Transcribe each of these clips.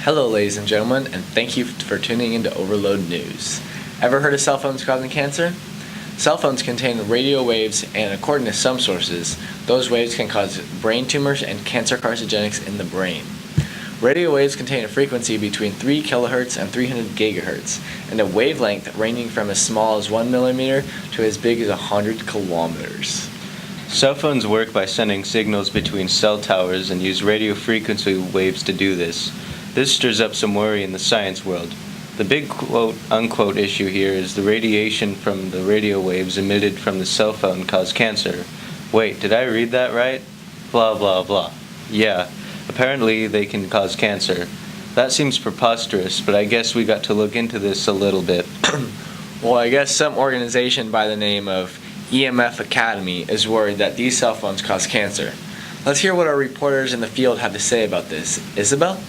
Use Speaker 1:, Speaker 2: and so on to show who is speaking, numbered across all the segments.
Speaker 1: Hello, ladies and gentlemen, and thank you for tuning into Overload News. Ever heard of cell phones causing cancer? Cell phones contain radio waves, and according to some sources, those waves can cause brain tumors and cancer carcinogenics in the brain. Radio waves contain a frequency between 3 kHz and 300 GHz, and a wavelength ranging from as small as 1 millimeter to as big as 100 kilometers.
Speaker 2: Cell phones work by sending signals between cell towers and use radio frequency waves to do this. This stirs up some worry in the science world. The big quote-unquote issue here is the radiation from the radio waves emitted from the cell phone cause cancer. Wait, did I read that right? Blah blah blah. Yeah, apparently they can cause cancer. That seems preposterous, but I guess we got to look into this a little bit.
Speaker 1: Well, I guess some organization by the name of EMF Academy is worried that these cell phones cause cancer. Let's hear what our reporters in the field have to say about this. Isabel?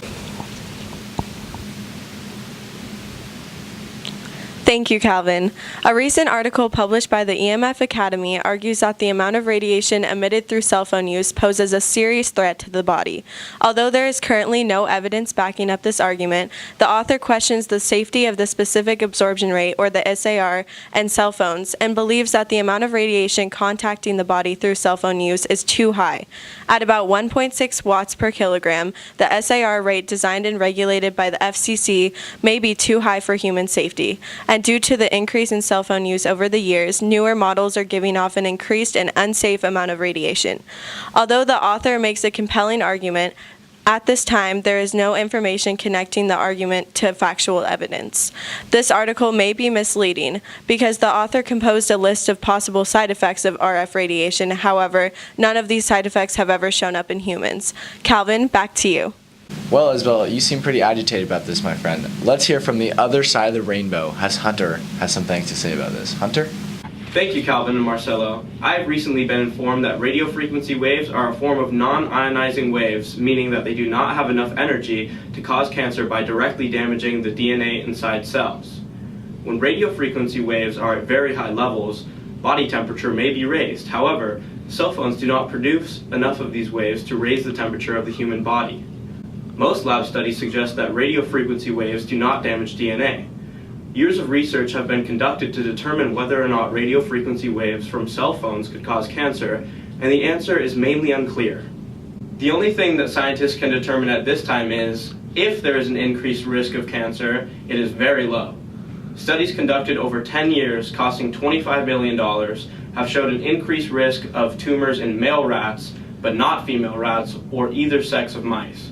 Speaker 3: Thank you, Calvin. A recent article published by the EMF Academy argues that the amount of radiation emitted through cell phone use poses a serious threat to the body. Although there is currently no evidence backing up this argument, the author questions the safety of the specific absorption rate, or the SAR, and cell phones, and believes that the amount of radiation contacting the body through cell phone use is too high. At about 1.6 watts per kilogram, the SAR rate designed and regulated by the FCC may be too high for human safety. And due to the increase in cell phone use over the years, newer models are giving off an increased and unsafe amount of radiation. Although the author makes a compelling argument, at this time, there is no information connecting the argument to factual evidence. This article may be misleading because the author composed a list of possible side effects of RF radiation. However, none of these side effects have ever shown up in humans. Calvin, back to you.
Speaker 1: Well, Isabel, you seem pretty agitated about this, my friend. Let's hear from the other side of the rainbow, as Hunter has some things to say about this. Hunter?
Speaker 4: Thank you, Calvin and Marcelo. I have recently been informed that radio frequency waves are a form of non-ionizing waves, meaning that they do not have enough energy to cause cancer by directly damaging the DNA inside cells. When radio frequency waves are at very high levels, body temperature may be raised. However, cell phones do not produce enough of these waves to raise the temperature of the human body. Most lab studies suggest that radio frequency waves do not damage DNA. Years of research have been conducted to determine whether or not radio frequency waves from cell phones could cause cancer, and the answer is mainly unclear. The only thing that scientists can determine at this time is, if there is an increased risk of cancer, it is very low. Studies conducted over 10 years, costing $25 million, have showed an increased risk of tumors in male rats, but not female rats or either sex of mice.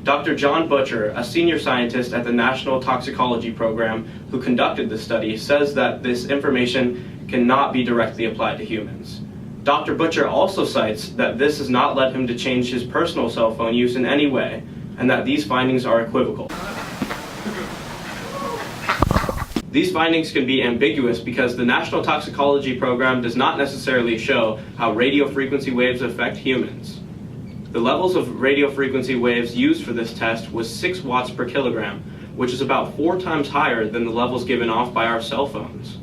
Speaker 4: Dr. John Butcher, a senior scientist at the National Toxicology Program who conducted the study, says that this information cannot be directly applied to humans. Dr. Butcher also cites that this has not led him to change his personal cell phone use in any way, and that these findings are equivocal. These findings can be ambiguous because the National Toxicology Program does not necessarily show how radio frequency waves affect humans. The levels of radio frequency waves used for this test was 6 watts per kilogram, which is about 4 times higher than the levels given off by our cell phones.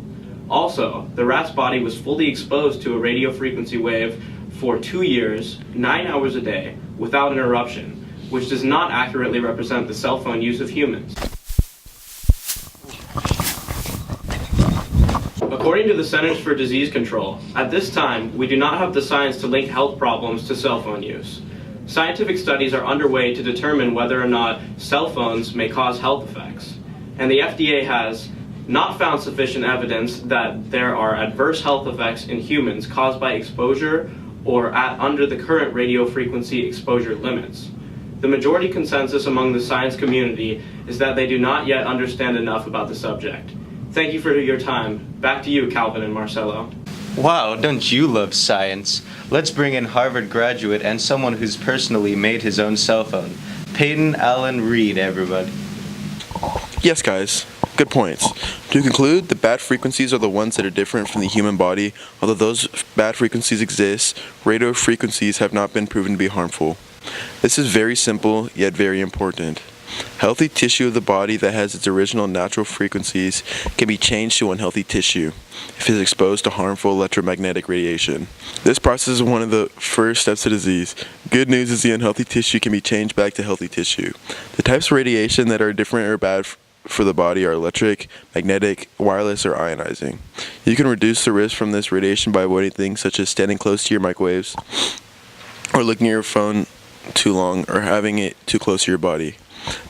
Speaker 4: Also, the rat's body was fully exposed to a radio frequency wave for 2 years, 9 hours a day, without interruption, which does not accurately represent the cell phone use of humans. According to the Centers for Disease Control, at this time, we do not have the science to link health problems to cell phone use. Scientific studies are underway to determine whether or not cell phones may cause health effects, and the FDA has not found sufficient evidence that there are adverse health effects in humans caused by exposure or under the current radio frequency exposure limits. The majority consensus among the science community is that they do not yet understand enough about the subject. Thank you for your time. Back to you, Calvin and Marcelo.
Speaker 2: Wow, don't you love science? Let's bring in Harvard graduate and someone who's personally made his own cell phone. Peyton Allen Reed, everybody.
Speaker 5: Yes, guys. Good points. To conclude, the bad frequencies are the ones that are different from the human body. Although those bad frequencies exist, radio frequencies have not been proven to be harmful. This is very simple, yet very important. Healthy tissue of the body that has its original natural frequencies can be changed to unhealthy tissue if it is exposed to harmful electromagnetic radiation. This process is one of the first steps to disease. Good news is the unhealthy tissue can be changed back to healthy tissue. The types of radiation that are different or bad for the body are electric, magnetic, wireless, or ionizing. You can reduce the risk from this radiation by avoiding things such as standing close to your microwaves, or looking at your phone too long, or having it too close to your body.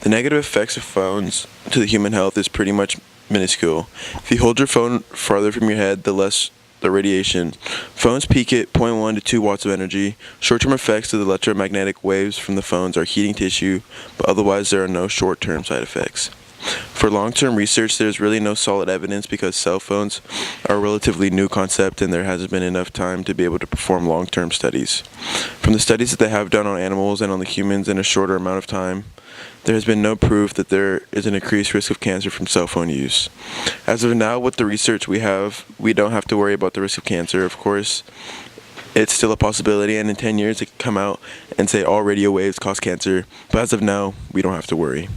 Speaker 5: The negative effects of phones to the human health is pretty much minuscule. If you hold your phone farther from your head, the less the radiation. Phones peak at 0.1 to 2 watts of energy. Short-term effects of the electromagnetic waves from the phones are heating tissue, but otherwise there are no short-term side effects. For long-term research, there's really no solid evidence because cell phones are a relatively new concept and there hasn't been enough time to be able to perform long-term studies. From the studies that they have done on animals and on the humans in a shorter amount of time, there has been no proof that there is an increased risk of cancer from cell phone use. As of now, with the research we have, we don't have to worry about the risk of cancer. Of course, it's still a possibility, and in 10 years it could come out and say all radio waves cause cancer, but as of now, we don't have to worry.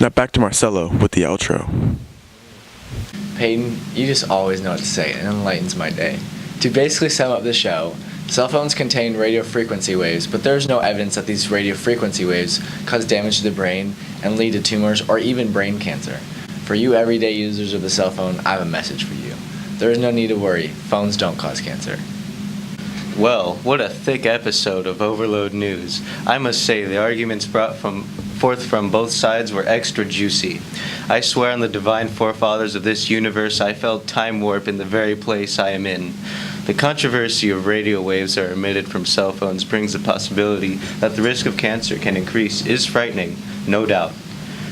Speaker 5: Now back to Marcelo with the outro.
Speaker 1: Peyton, you just always know what to say. It enlightens my day. To basically sum up the show, cell phones contain radio frequency waves, but there is no evidence that these radio frequency waves cause damage to the brain and lead to tumors or even brain cancer. For you everyday users of the cell phone, I have a message for you. There is no need to worry. Phones don't cause cancer.
Speaker 2: Well, what a thick episode of Overload News. I must say the arguments brought forth from both sides were extra juicy. I swear on the divine forefathers of this universe I felt time warp in the very place I am in. The controversy of radio waves that are emitted from cell phones brings the possibility that the risk of cancer can increase is frightening, no doubt.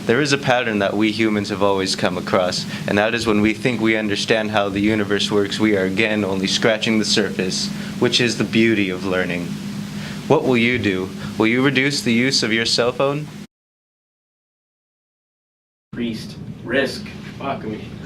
Speaker 2: There is a pattern that we humans have always come across, and that is when we think we understand how the universe works, we are again only scratching the surface, which is the beauty of learning. What will you do? Will you reduce the use of your cell phone?
Speaker 4: Increased risk. Fuck, I mean.